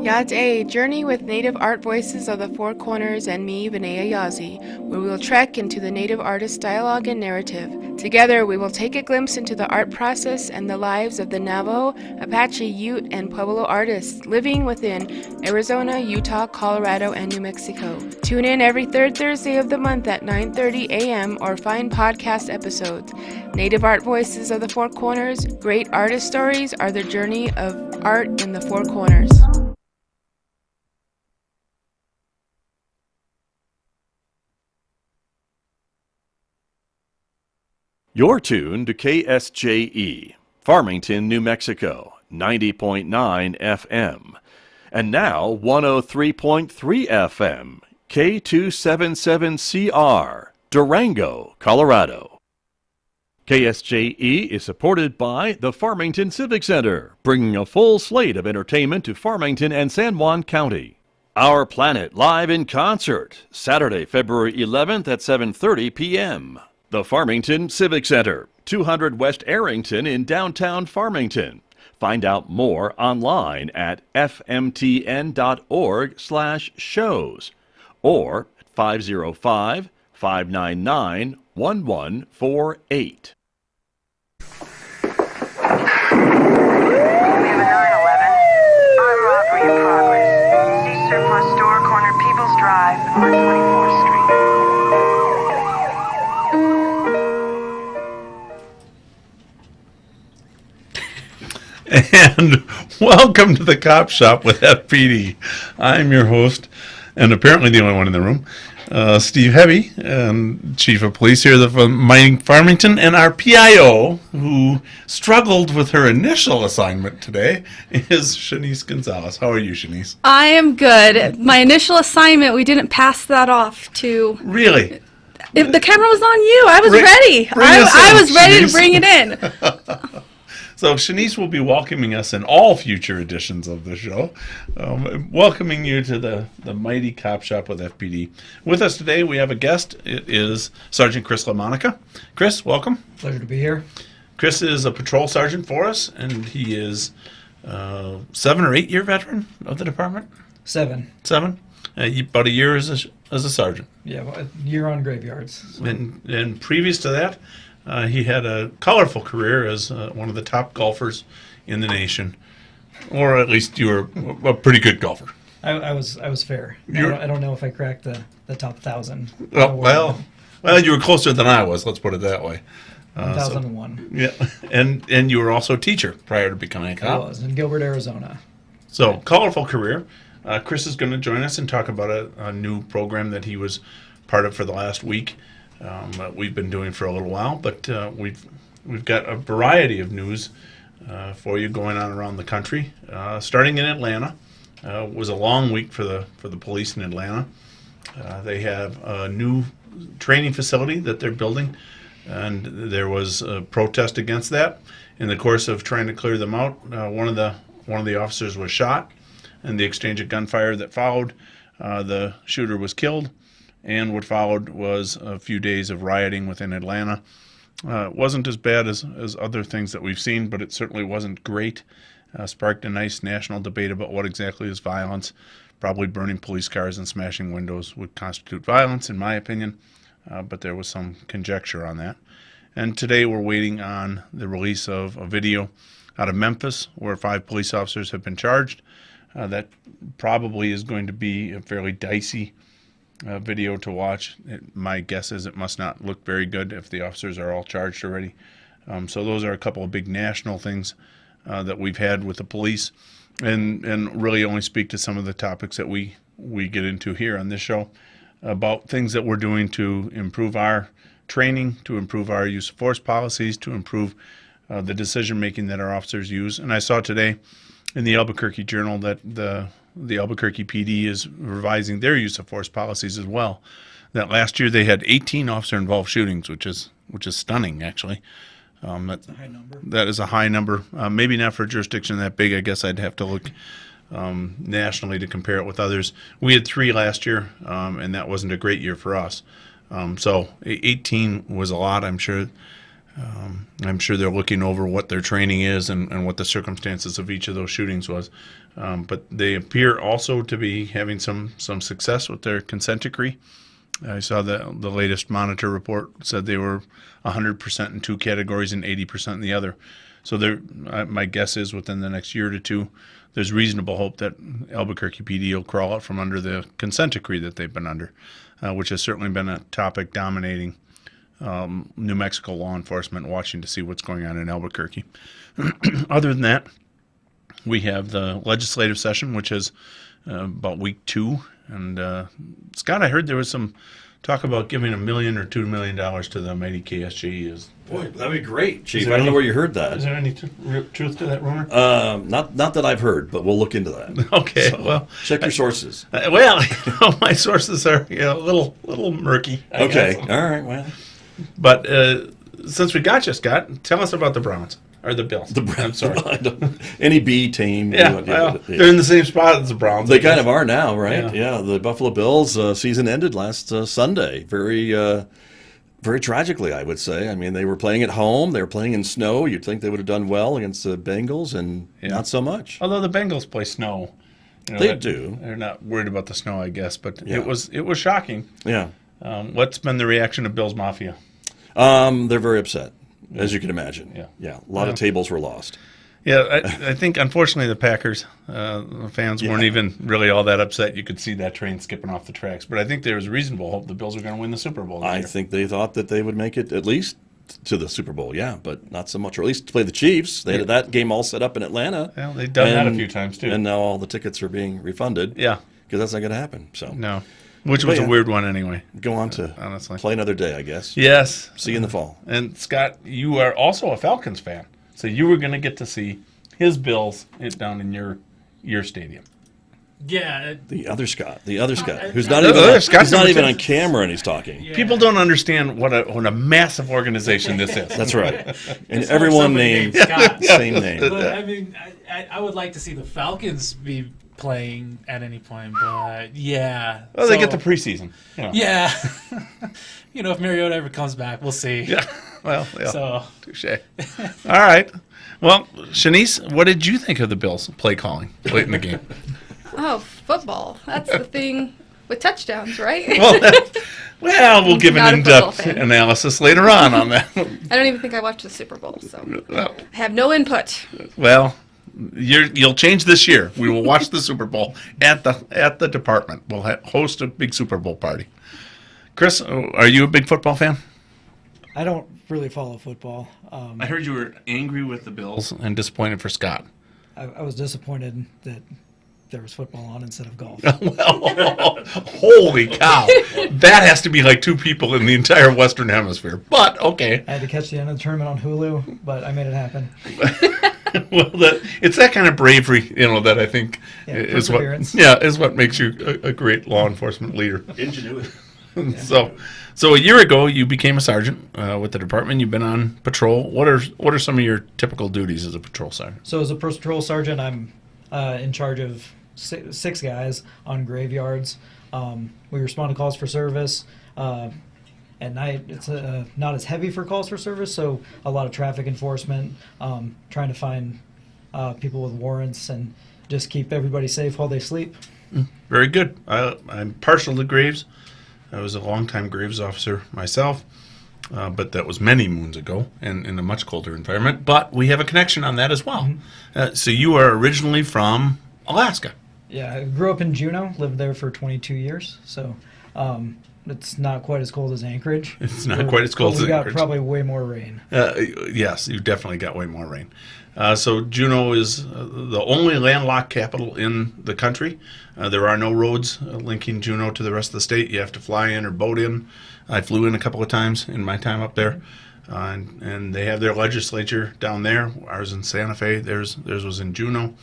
Ya'at'e, Journey with Native Art Voices of the Four Corners and me, Benea Yazi, where we will trek into the Native artist dialogue and narrative. Together, we will take a glimpse into the art process and the lives of the Navajo, Apache, Ute, and Pueblo artists living within Arizona, Utah, Colorado, and New Mexico. Tune in every third Thursday of the month at 9:30 a.m. or find podcast episodes. Native Art Voices of the Four Corners, great artist stories are the journey of art in the Four Corners. You're tuned to KSJE, Farmington, New Mexico, 90.9 FM. And now 103.3 FM, K277CR, Durango, Colorado. KSJE is supported by the Farmington Civic Center, bringing a full slate of entertainment to Farmington and San Juan County. Our Planet live in concert, Saturday, February 11th at 7:30 p.m. The Farmington Civic Center, 200 West Arrington in downtown Farmington. Find out more online at fmtn.org/shows or 505-599-1148. Robbery in progress. See surplus store, corner People's Drive, North 24th Street. And welcome to the Cop Shop with FPD. I'm your host, and apparently the only one in the room, Steve Heavy, Chief of Police here from Farmington, and our PIO, who struggled with her initial assignment today, is Shanice Gonzalez. How are you, Shanice? I am good. My initial assignment, we didn't pass that off to... Really? The camera was on you. I was ready. I was ready to bring it in. So Shanice will be welcoming us in all future editions of the show, welcoming you to the mighty Cop Shop with FPD. With us today, we have a guest. It is Sergeant Chris LaMonica. Chris, welcome. Pleasure to be here. Chris is a patrol sergeant for us, and he is 7 or 8 year veteran of the department. 7. About a year as a sergeant. Yeah, a year on graveyards. So. And previous to that, he had a colorful career as one of the top golfers in the nation, or at least you were a pretty good golfer. I was fair. I don't know if I cracked the top 1,000. Well, you were closer than I was. Let's put it that way. 2001. Yeah, and you were also a teacher prior to becoming a cop. I was in Gilbert, Arizona. So colorful career. Chris is going to join us and talk about a new program that he was part of for the last week. We've been doing for a little while, but we've got a variety of news for you going on around the country. Starting in Atlanta, it was a long week for the police in Atlanta. They have a new training facility that they're building, and there was a protest against that. In the course of trying to clear them out, one of the officers was shot, and the exchange of gunfire that followed, the shooter was killed. And what followed was a few days of rioting within Atlanta. It wasn't as bad as other things that we've seen, but it certainly wasn't great. Sparked a nice national debate about what exactly is violence. Probably burning police cars and smashing windows would constitute violence, in my opinion, but there was some conjecture on that. And today we're waiting on the release of a video out of Memphis where 5 police officers have been charged. That probably is going to be a fairly dicey video to watch. My guess is it must not look very good if the officers are all charged already. So those are a couple of big national things that we've had with the police, and really only speak to some of the topics that we get into here on this show about things that we're doing to improve our training, to improve our use of force policies, to improve the decision making that our officers use. And I saw today in the Albuquerque Journal that the Albuquerque PD is revising their use of force policies as well. That last year they had 18 officer-involved shootings, which is stunning, actually. That's a high number. That is a high number. Maybe not for a jurisdiction that big. I guess I'd have to look nationally to compare it with others. We had 3 last year, and that wasn't a great year for us. So 18 was a lot. I'm sure I'm sure they're looking over what their training is and what the circumstances of each of those shootings was. But they appear also to be having some success with their consent decree. I saw the latest monitor report said they were 100% in two categories and 80% in the other. So my guess is within the next year to two, there's reasonable hope that Albuquerque PD will crawl out from under the consent decree that they've been under, which has certainly been a topic dominating New Mexico law enforcement, watching to see what's going on in Albuquerque. Other than that, we have the legislative session, which is about week 2. And Scott, I heard there was some talk about giving $1 million or $2 million to the mighty KSJE. Boy, that'd be great, Chief. I don't know where you heard that. Is there any truth to that rumor? Not that I've heard, but we'll look into that. Okay, So, well, check your sources. My sources are a little murky. I Okay, guess. all right. Well, But since we got you, Scott, tell us about the Browns or the Bills. I'm sorry. any B team. Yeah, they're in the same spot as the Browns. They kind of are now, right? Yeah. Yeah, the Buffalo Bills season ended last Sunday. Very tragically, I would say. I mean, they were playing at home. They were playing in snow. You'd think they would have done well against the Bengals, and not so much. Although the Bengals play snow. They do. They're not worried about the snow, I guess, but Yeah. it was shocking. Yeah. What's been the reaction of Bills Mafia? They're very upset, as you can imagine. Yeah. A lot of tables were lost. Yeah, I think unfortunately the Packers fans weren't even really all that upset. You could see that train skipping off the tracks. But I think there was reasonable hope the Bills were going to win the Super Bowl this I year. think they thought that they would make it at least to the Super Bowl, but not so much, or at least to play the Chiefs. They had that game all set up in Atlanta. Well, they've done that a few times, too. And now all the tickets are being refunded. Yeah. Because that's not going to happen. So No. Which was a weird one anyway. Go on to honestly play another day, I guess. Yes. See you in the fall. And Scott, you are also a Falcons fan. So you were going to get to see his Bills down in your stadium. Yeah. The other Scott, who's The not other even Scott he's not number even 10. on camera and he's talking. Yeah. People don't understand what a massive organization this is. That's right. And It's everyone somebody named Scott. same name. But I mean, I would like to see the Falcons be playing at any point, but yeah. Well, they get the preseason. You know. Yeah. If Mariota ever comes back, we'll see. Yeah. Well, yeah. So Touche. All right. Well, Shanice, what did you think of the Bills' play calling late in the game? Oh, football. That's the thing with touchdowns, right? Well, we'll give Not an a football in-depth fan. analysis later on that. I don't even think I watched the Super Bowl, so I have no input. Well, you'll change this year. We will watch the Super Bowl at the department. We'll host a big Super Bowl party. Chris, are you a big football fan? I don't really follow football. I heard you were angry with the Bills and disappointed for Scott. I was disappointed that there was football on instead of golf. Well, holy cow. That has to be like two people in the entire Western Hemisphere. But, okay. I had to catch the end of the tournament on Hulu, but I made it happen. Well, it's that kind of bravery, that I think is perseverance. what makes you a great law enforcement leader. Ingenuity. So a year ago, you became a sergeant with the department. You've been on patrol. What are some of your typical duties as a patrol sergeant? So as a patrol sergeant, I'm in charge of six guys on graveyards. We respond to calls for service. At night, it's not as heavy for calls for service, so a lot of traffic enforcement, trying to find people with warrants and just keep everybody safe while they sleep. Very good. I'm partial to Graves. I was a longtime Graves officer myself, but that was many moons ago and in a much colder environment. But we have a connection on that as well. So you are originally from Alaska. Yeah, I grew up in Juneau, lived there for 22 years, so it's not quite as cold as Anchorage. It's not quite as cold as We got Anchorage. probably way more rain. Yes, you definitely got way more rain. So Juneau is the only landlocked capital in the country. There are no roads linking Juneau to the rest of the state. You have to fly in or boat in. I flew in a couple of times in my time up there. And they have their legislature down there. Ours in Santa Fe. Theirs was in Juneau.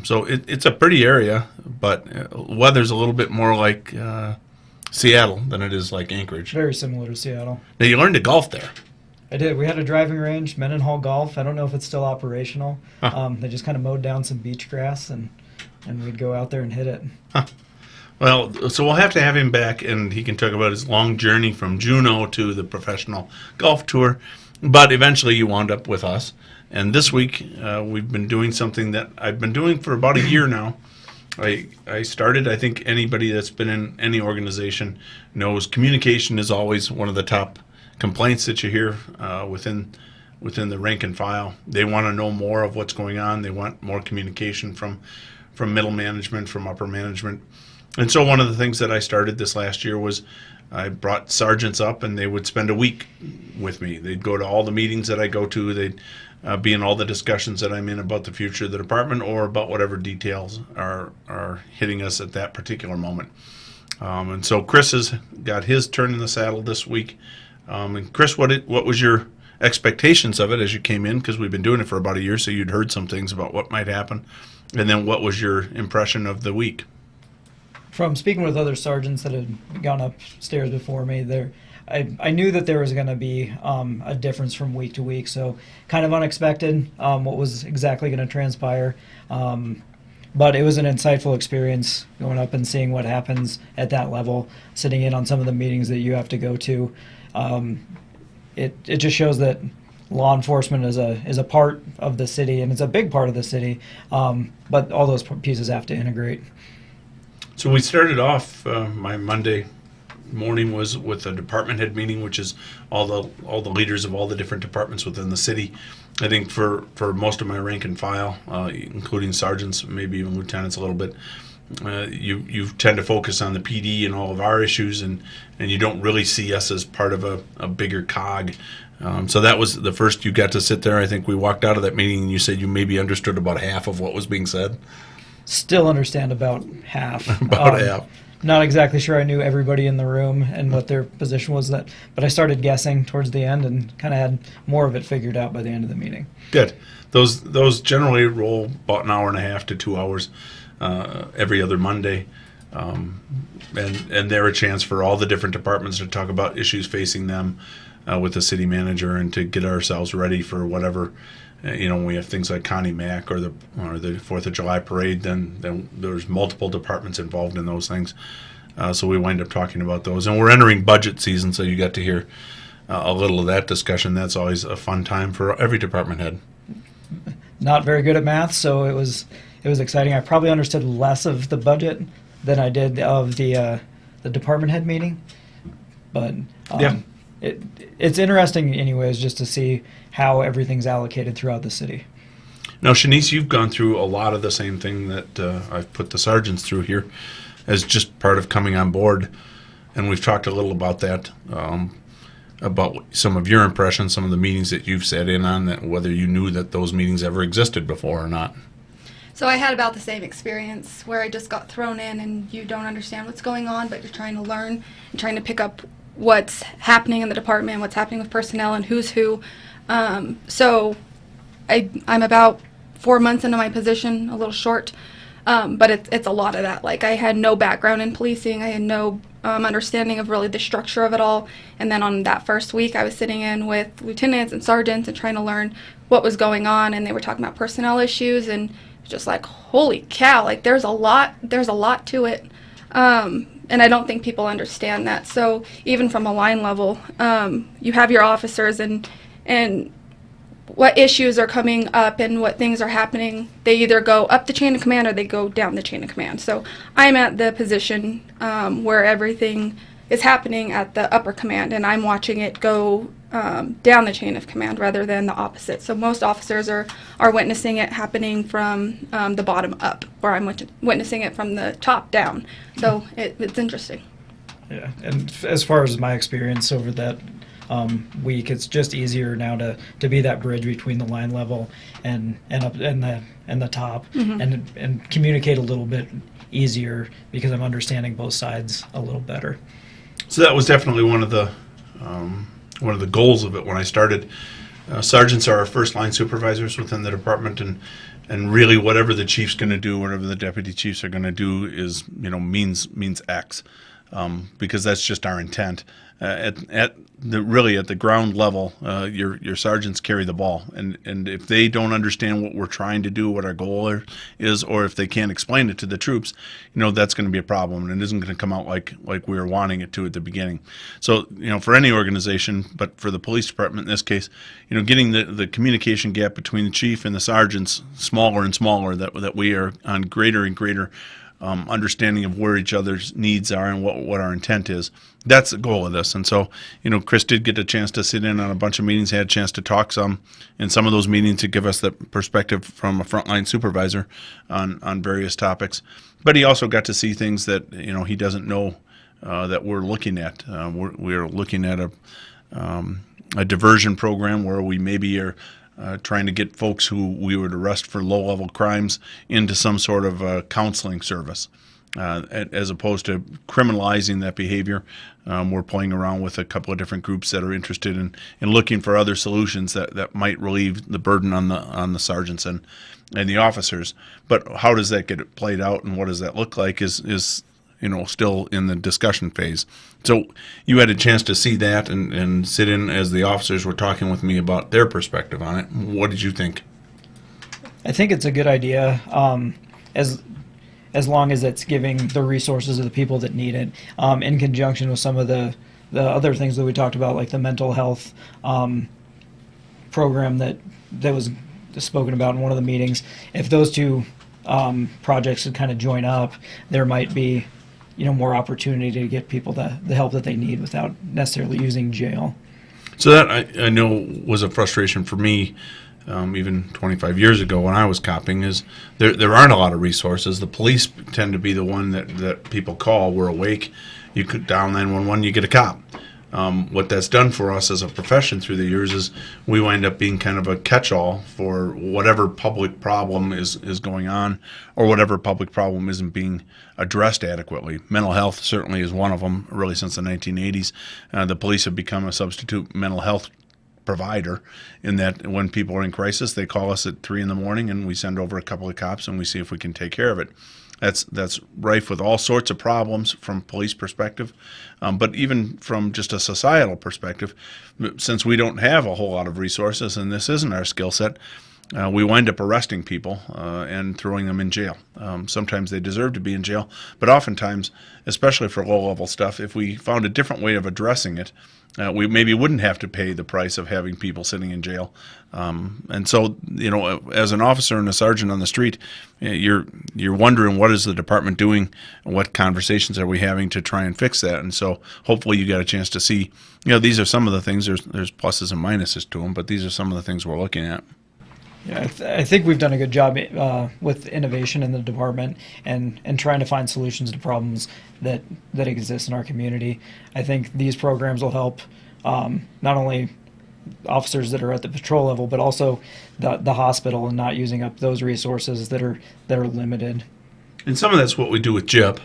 So it's a pretty area, but weather's a little bit more like Seattle than it is like Anchorage. Very similar to Seattle. Now, you learned to golf there. I did. We had a driving range, Mendenhall Golf. I don't know if it's still operational. They just kind of mowed down some beach grass, and we'd go out there and hit it. Well, so we'll have to have him back, and he can talk about his long journey from Juneau to the professional golf tour. But eventually you wound up with us. And this week we've been doing something that I've been doing for about a year now. I started, I think anybody that's been in any organization knows communication is always one of the top complaints that you hear within the rank and file. They want to know more of what's going on. They want more communication from middle management, from upper management. And so one of the things that I started this last year was I brought sergeants up, and they would spend a week with me. They'd go to all the meetings that I go to. They'd be in all the discussions that I'm in about the future of the department or about whatever details are hitting us at that particular moment. And so Chris has got his turn in the saddle this week. And Chris, what was your expectations of it as you came in? Because we've been doing it for about a year, so you'd heard some things about what might happen. And then what was your impression of the week? From speaking with other sergeants that had gone upstairs before me, I knew that there was going to be a difference from week to week, so kind of unexpected what was exactly going to transpire. But it was an insightful experience going up and seeing what happens at that level, sitting in on some of the meetings that you have to go to. It just shows that law enforcement is a part of the city, and it's a big part of the city, but all those pieces have to integrate. So we started off, my Monday morning was with a department head meeting, which is all the leaders of all the different departments within the city. I think for most of my rank and file, including sergeants, maybe even lieutenants a little bit, you tend to focus on the PD and all of our issues, and you don't really see us as part of a bigger cog. So that was the first you got to sit there. I think we walked out of that meeting and you said you maybe understood about half of what was being said. Still understand about half. About half. Not exactly sure I knew everybody in the room and what their position was, but I started guessing towards the end and kind of had more of it figured out by the end of the meeting. Good. Those generally roll about an hour and a half to 2 hours every other Monday. And they're a chance for all the different departments to talk about issues facing them with the city manager and to get ourselves ready for whatever. When we have things like Connie Mack or the 4th of July parade, then there's multiple departments involved in those things. So we wind up talking about those. And we're entering budget season, so you got to hear a little of that discussion. That's always a fun time for every department head. Not very good at math, so it was exciting. I probably understood less of the budget than I did of the department head meeting. But yeah. It's interesting anyways just to see how everything's allocated throughout the city. Now, Shanice, you've gone through a lot of the same thing that I've put the sergeants through here as just part of coming on board. And we've talked a little about that, about some of your impressions, some of the meetings that you've sat in on, that whether you knew that those meetings ever existed before or not. So I had about the same experience where I just got thrown in and you don't understand what's going on, but you're trying to learn and trying to pick up what's happening in the department, what's happening with personnel and who's who. So I'm about 4 months into my position, a little short, but it's a lot of that. Like, I had no background in policing. I had no understanding of really the structure of it all. And then on that first week, I was sitting in with lieutenants and sergeants and trying to learn what was going on, and they were talking about personnel issues, and just like, holy cow, like there's a lot to it. And I don't think people understand that. So even from a line level, you have your officers and what issues are coming up and what things are happening. They either go up the chain of command or they go down the chain of command. So I'm at the position where everything is happening at the upper command, and I'm watching it go down the chain of command rather than the opposite. So most officers are witnessing it happening from the bottom up, where I'm witnessing it from the top down. So it's interesting. Yeah, and as far as my experience over that week, it's just easier now to be that bridge between the line level and up and the top, and communicate a little bit easier because I'm understanding both sides a little better. So that was definitely one of the goals of it when I started. Sergeants are our first line supervisors within the department, and really whatever the chief's going to do, whatever the deputy chiefs are going to do is means X, because that's just our intent. at the ground level, your sergeants carry the ball, and if they don't understand what we're trying to do, what our goal is, or if they can't explain it to the troops, that's going to be a problem, and it isn't going to come out like we were wanting it to at the beginning. So for any organization, but for the police department in this case, getting the communication gap between the chief and the sergeants smaller and smaller, that we are on greater and greater understanding of where each other's needs are and what our intent is. That's the goal of this. And so, Chris did get a chance to sit in on a bunch of meetings, had a chance to talk some in some of those meetings to give us the perspective from a frontline supervisor on various topics. But he also got to see things that, he doesn't know that we're looking at. We're looking at a diversion program where we maybe are trying to get folks who we would arrest for low-level crimes into some sort of counseling service, as opposed to criminalizing that behavior. We're playing around with a couple of different groups that are interested in looking for other solutions that might relieve the burden on the sergeants and the officers. But how does that get played out, and what does that look like is still in the discussion phase. So you had a chance to see that and sit in as the officers were talking with me about their perspective on it. What did you think? I think it's a good idea, as long as it's giving the resources to the people that need it, in conjunction with some of the other things that we talked about, like the mental health program that was spoken about in one of the meetings. If those two projects would kind of join up, there might be more opportunity to get people the help that they need without necessarily using jail. So that I know was a frustration for me, even 25 years ago when I was copping, is there aren't a lot of resources. The police tend to be the one that people call. We're awake. You could dial 911, you get a cop. What that's done for us as a profession through the years is we wind up being kind of a catch-all for whatever public problem is going on, or whatever public problem isn't being addressed adequately. Mental health certainly is one of them, really since the 1980s. The police have become a substitute mental health provider, in that when people are in crisis, they call us at 3 a.m. and we send over a couple of cops and we see if we can take care of it. That's rife with all sorts of problems from police perspective, but even from just a societal perspective, since we don't have a whole lot of resources and this isn't our skill set, we wind up arresting people and throwing them in jail. Sometimes they deserve to be in jail, but oftentimes, especially for low-level stuff, if we found a different way of addressing it, we maybe wouldn't have to pay the price of having people sitting in jail. And so, as an officer and a sergeant on the street, you're wondering, what is the department doing? What conversations are we having to try and fix that? And so hopefully you got a chance to see, these are some of the things. There's pluses and minuses to them, but these are some of the things we're looking at. Yeah, I think we've done a good job with innovation in the department and trying to find solutions to problems that exist in our community. I think these programs will help not only officers that are at the patrol level, but also the hospital, and not using up those resources that are limited. And some of that's what we do with JIP,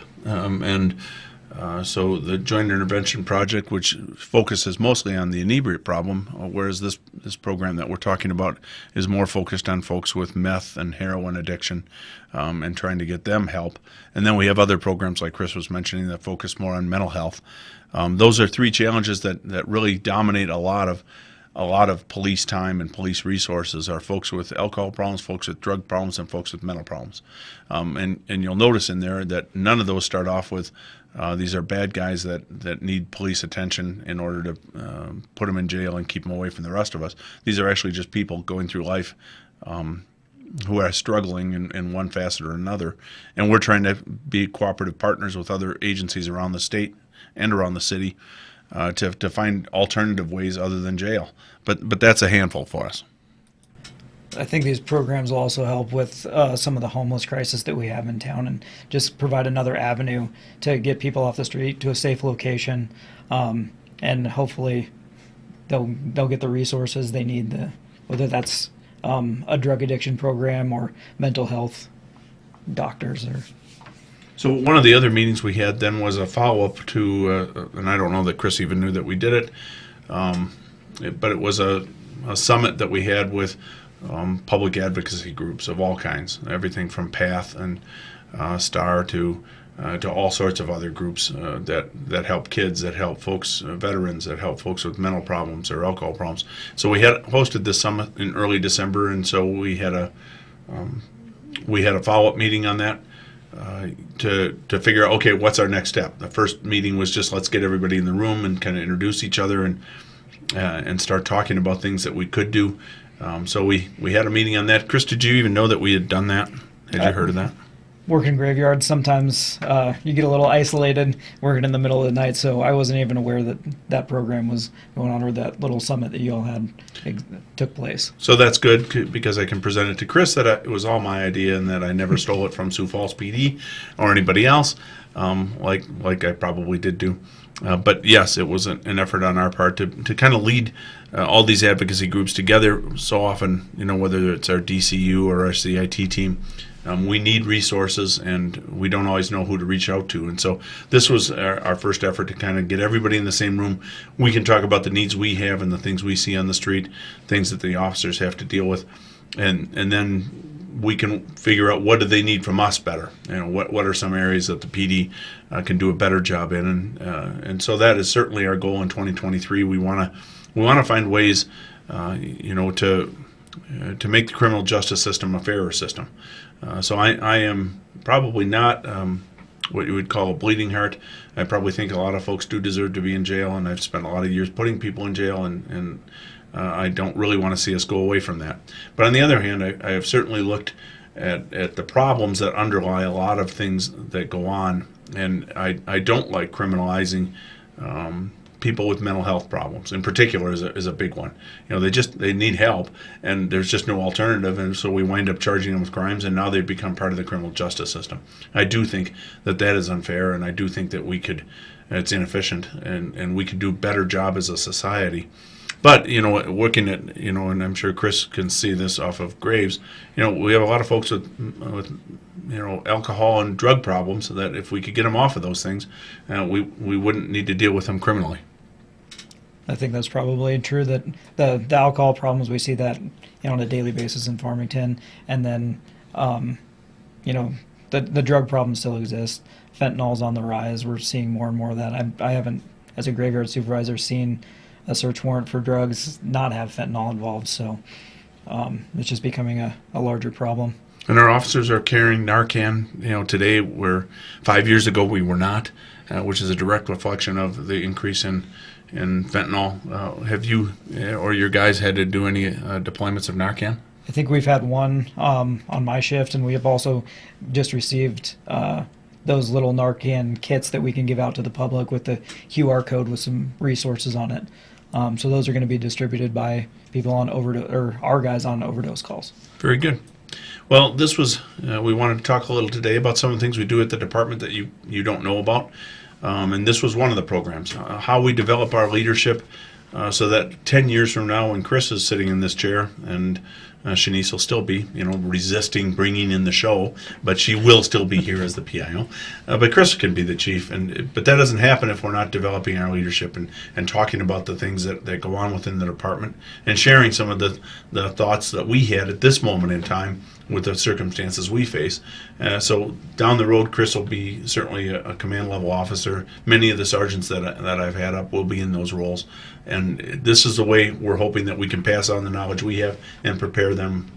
so the Joint Intervention Project, which focuses mostly on the inebriate problem, whereas this program that we're talking about is more focused on folks with meth and heroin addiction, and trying to get them help. And then we have other programs like Chris was mentioning that focus more on mental health. Those are three challenges that really dominate a lot of police time and police resources, are folks with alcohol problems, folks with drug problems, and folks with mental problems. And you'll notice in there that none of those start off with these are bad guys that need police attention in order to put them in jail and keep them away from the rest of us. These are actually just people going through life who are struggling in one facet or another. And we're trying to be cooperative partners with other agencies around the state and around the city to find alternative ways other than jail. But that's a handful for us. I think these programs will also help with some of the homeless crisis that we have in town, and just provide another avenue to get people off the street to a safe location, and hopefully they'll get the resources they need, whether that's a drug addiction program or mental health doctors. So one of the other meetings we had then was a follow-up to, and I don't know that Chris even knew that we did it, but it was a summit that we had with public advocacy groups of all kinds, everything from PATH and STAR to to all sorts of other groups that help kids, that help folks, veterans, that help folks with mental problems or alcohol problems. So we had hosted this summit in early December, and so we had a follow-up meeting on that to figure out, okay, what's our next step. The first meeting was just let's get everybody in the room and kind of introduce each other and start talking about things that we could do. So we had a meeting on that. Chris, did you even know that we had done that? Had you heard of that? Working graveyards, sometimes you get a little isolated working in the middle of the night, so I wasn't even aware that that program was going on, or that little summit that you all had took place. So that's good, because I can present it to Chris that it was all my idea and that I never stole it from Sioux Falls PD or anybody else, like I probably did do. But yes, it was an effort on our part to kind of lead all these advocacy groups together. So often, whether it's our DCU or our CIT team, we need resources, and we don't always know who to reach out to. And so this was our first effort to kind of get everybody in the same room. We can talk about the needs we have and the things we see on the street, things that the officers have to deal with, and then we can figure out what do they need from us better. What are some areas that the PD can do a better job in, and so that is certainly our goal in 2023. We want to find ways, to make the criminal justice system a fairer system. So I am probably not what you would call a bleeding heart. I probably think a lot of folks do deserve to be in jail, and I've spent a lot of years putting people in jail, and I don't really want to see us go away from that. But on the other hand, I have certainly looked at the problems that underlie a lot of things that go on, and I don't like criminalizing people with mental health problems in particular is a big one. They need help, and there's just no alternative, and so we wind up charging them with crimes, and now they've become part of the criminal justice system. I do think that is unfair, and I do think that it's inefficient, and we could do a better job as a society. But, looking at, and I'm sure Chris can see this off of Graves, we have a lot of folks with alcohol and drug problems, so that if we could get them off of those things, we wouldn't need to deal with them criminally. I think that's probably true, that the alcohol problems, we see that on a daily basis in Farmington, and then the drug problems still exist. Fentanyl's on the rise. We're seeing more and more of that. I haven't, as a graveyard supervisor, seen a search warrant for drugs not have fentanyl involved, so it's just becoming a larger problem. And our officers are carrying Narcan, today, where 5 years ago we were not, which is a direct reflection of the increase in fentanyl. Have you or your guys had to do any deployments of Narcan? I think we've had one on my shift, and we have also just received those little Narcan kits that we can give out to the public with the QR code with some resources on it. So those are going to be distributed by people on overdose, or our guys on overdose calls. Very good. Well, this was, we wanted to talk a little today about some of the things we do at the department that you don't know about. And this was one of the programs, how we develop our leadership so that 10 years from now, when Chris is sitting in this chair, and Shanice will still be, resisting bringing in the show, but she will still be here as the PIO. But Chris can be the chief, but that doesn't happen if we're not developing our leadership and talking about the things that go on within the department, and sharing some of the thoughts that we had at this moment in time with the circumstances we face. So down the road, Chris will be certainly a command level officer. Many of the sergeants that I've had up will be in those roles. And this is the way we're hoping that we can pass on the knowledge we have and prepare them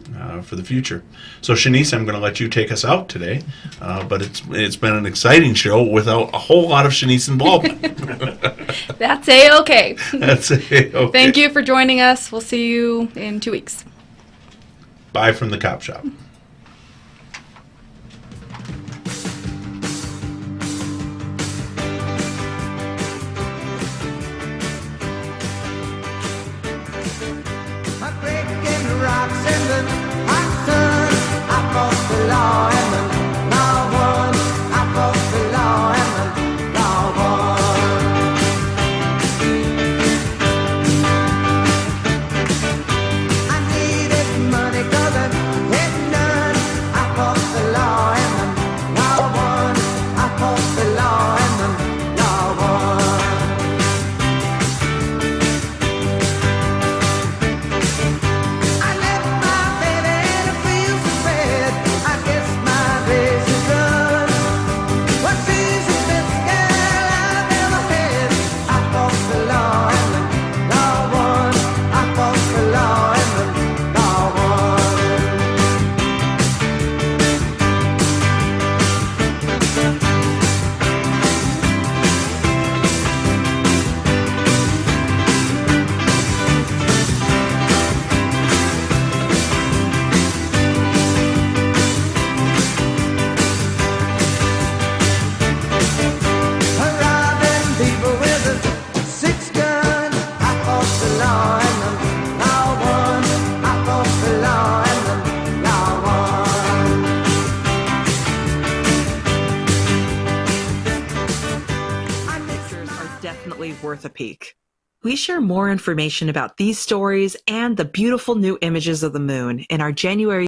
for the future. So Shanice, I'm going to let you take us out today. But it's been an exciting show without a whole lot of Shanice involvement. That's A-okay. That's A-okay. Thank you for joining us. We'll see you in 2 weeks. Bye from the Cop Shop. Money, 'cause I'm heading definitely worth a peek. We share more information about these stories and the beautiful new images of the moon in our January